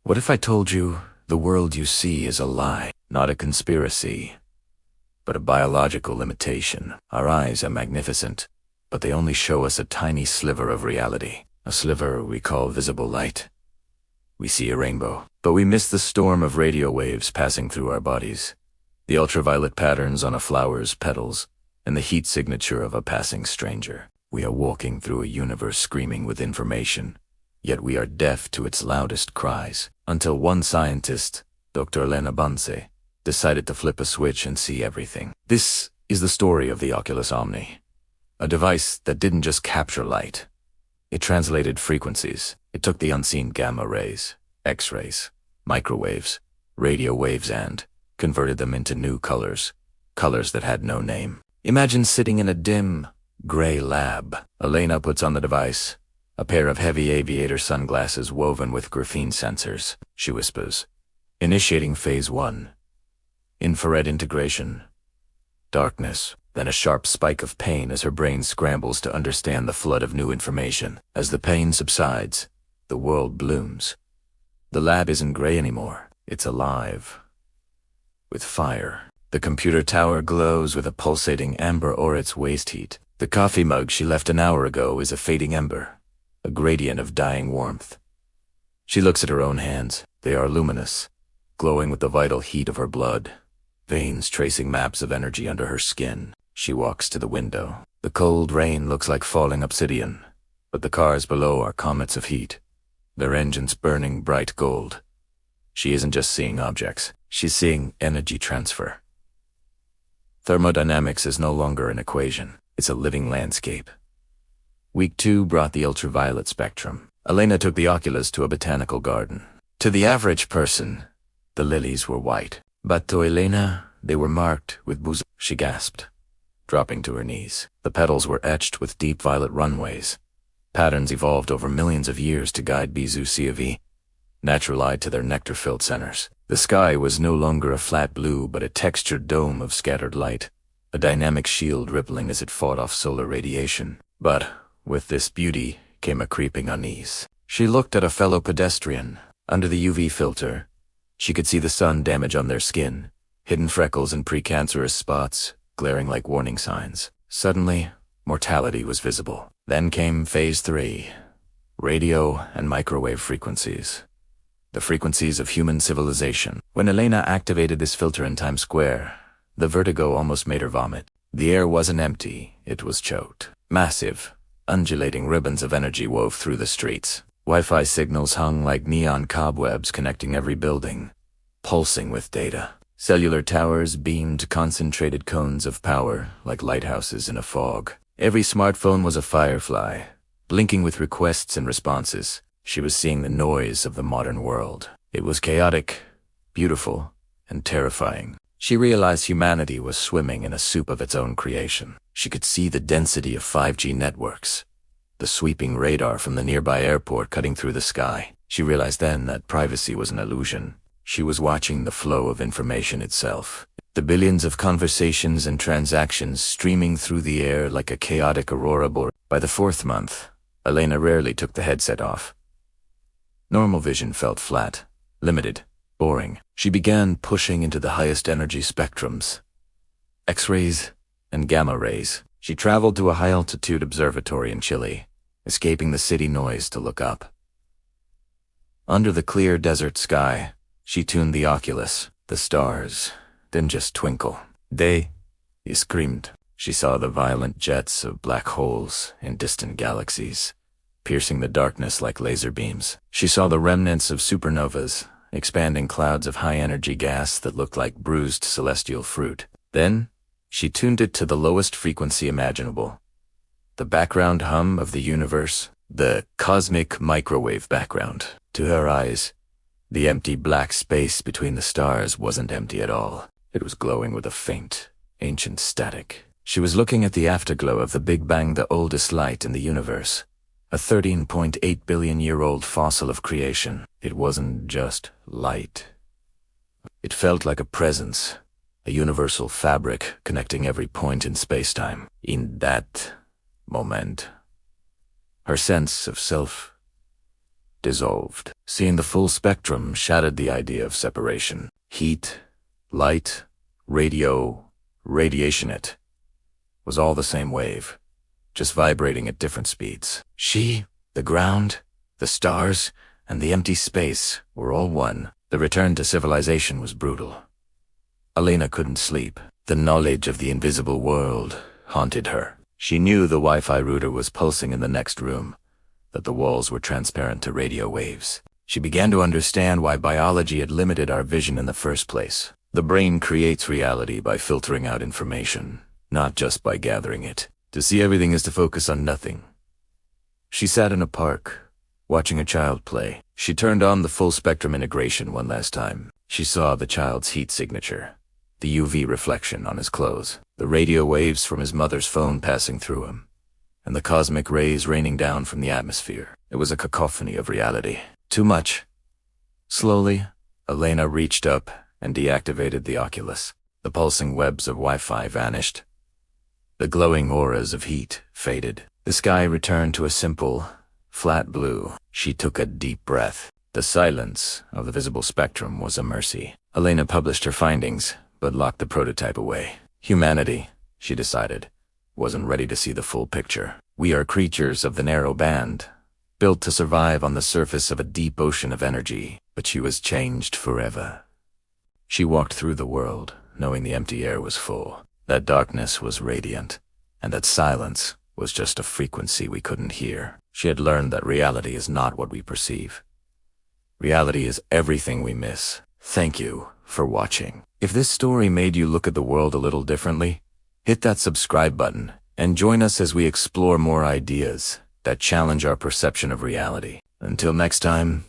What if I told you the world you see is a lie, not a conspiracy, but a biological limitation? Our eyes are magnificent, but they only show us a tiny sliver of reality, a sliver we call visible light. We see a rainbow, but we miss the storm of radio waves passing through our bodies, the ultraviolet patterns on a flower's petals, and the heat signature of a passing stranger. We are walking through a universe screaming with information, yet we are deaf to its loudest cries, until one scientist, Dr. Elena Vance, decided to flip a switch and see everything. This is the story of the Oculus Omni, a device that didn't just capture light. It translated frequencies. It took the unseen gamma rays, X-rays, microwaves, radio waves, and converted them into new colors, colors that had no name. Imagine sitting in a dim, gray lab. Elena puts on the device, a pair of heavy aviator sunglasses woven with graphene sensors. She whispers, initiating phase 1. Infrared integration. Darkness, then a sharp spike of pain as her brain scrambles to understand the flood of new information. As the pain subsides, the world blooms. The lab isn't gray anymore. It's alive. With fire. The computer tower glows with a pulsating amber or its waste heat. The coffee mug she left an hour ago is a fading ember, a gradient of dying warmth. She looks at her own hands. They are luminous, glowing with the vital heat of her blood, veins tracing maps of energy under her skin. She walks to the window. The cold rain looks like falling obsidian, but the cars below are comets of heat, their engines burning bright gold. She isn't just seeing objects. She's seeing energy transfer. Thermodynamics is no longer an equation. It's a living landscape. Week 2 brought the ultraviolet spectrum. Elena took the Oculus to a botanical garden. To the average person, the lilies were white. But to Elena, they were marked with booze. She gasped, dropping to her knees. The petals were etched with deep violet runways. Patterns evolved over millions of years to guide Bizuciavi, naturalized to their nectar-filled centers. The sky was no longer a flat blue but a textured dome of scattered light, a dynamic shield rippling as it fought off solar radiation. But with this beauty came a creeping unease. She looked at a fellow pedestrian. Under the UV filter, she could see the sun damage on their skin, hidden freckles and precancerous spots, glaring like warning signs. Suddenly, mortality was visible. Then came phase 3, radio and microwave frequencies. The frequencies of human civilization. When Elena activated this filter in Times Square, the vertigo almost made her vomit. The air wasn't empty, it was choked. Massive, undulating ribbons of energy wove through the streets. Wi-Fi signals hung like neon cobwebs connecting every building, pulsing with data. Cellular towers beamed concentrated cones of power like lighthouses in a fog. Every smartphone was a firefly, blinking with requests and responses. She was seeing the noise of the modern world. It was chaotic, beautiful, and terrifying. She realized humanity was swimming in a soup of its own creation. She could see the density of 5G networks, the sweeping radar from the nearby airport cutting through the sky. She realized then that privacy was an illusion. She was watching the flow of information itself. The billions of conversations and transactions streaming through the air like a chaotic aurora borealis. By the 4th month, Elena rarely took the headset off. Normal vision felt flat, limited, boring. She began pushing into the highest energy spectrums, X-rays and gamma rays. She traveled to a high-altitude observatory in Chile, escaping the city noise to look up. Under the clear desert sky, she tuned the Oculus. The stars didn't just twinkle. They screamed. She saw the violent jets of black holes in distant galaxies, piercing the darkness like laser beams. She saw the remnants of supernovas, expanding clouds of high-energy gas that looked like bruised celestial fruit. Then, she tuned it to the lowest frequency imaginable. The background hum of the universe, the cosmic microwave background. To her eyes, the empty black space between the stars wasn't empty at all. It was glowing with a faint, ancient static. She was looking at the afterglow of the Big Bang, the oldest light in the universe. A 13.8 billion-year-old fossil of creation. It wasn't just light. It felt like a presence, a universal fabric connecting every point in space-time. In that moment, her sense of self dissolved. Seeing the full spectrum shattered the idea of separation. Heat, light, radio, radiation, it was all the same wave, just vibrating at different speeds. She, the ground, the stars, and the empty space were all one. The return to civilization was brutal. Elena couldn't sleep. The knowledge of the invisible world haunted her. She knew the Wi-Fi router was pulsing in the next room, that the walls were transparent to radio waves. She began to understand why biology had limited our vision in the first place. The brain creates reality by filtering out information, not just by gathering it. To see everything is to focus on nothing. She sat in a park, watching a child play. She turned on the full spectrum integration one last time. She saw the child's heat signature, the UV reflection on his clothes, the radio waves from his mother's phone passing through him, and the cosmic rays raining down from the atmosphere. It was a cacophony of reality. Too much. Slowly, Elena reached up and deactivated the Oculus. The pulsing webs of Wi-Fi vanished. The glowing auras of heat faded. The sky returned to a simple, flat blue. She took a deep breath. The silence of the visible spectrum was a mercy. Elena published her findings, but locked the prototype away. Humanity, she decided, wasn't ready to see the full picture. We are creatures of the narrow band, built to survive on the surface of a deep ocean of energy, but she was changed forever. She walked through the world, knowing the empty air was full, that darkness was radiant, and that silence was just a frequency we couldn't hear. She had learned that reality is not what we perceive. Reality is everything we miss. Thank you for watching. If this story made you look at the world a little differently, hit that subscribe button and join us as we explore more ideas that challenge our perception of reality. Until next time,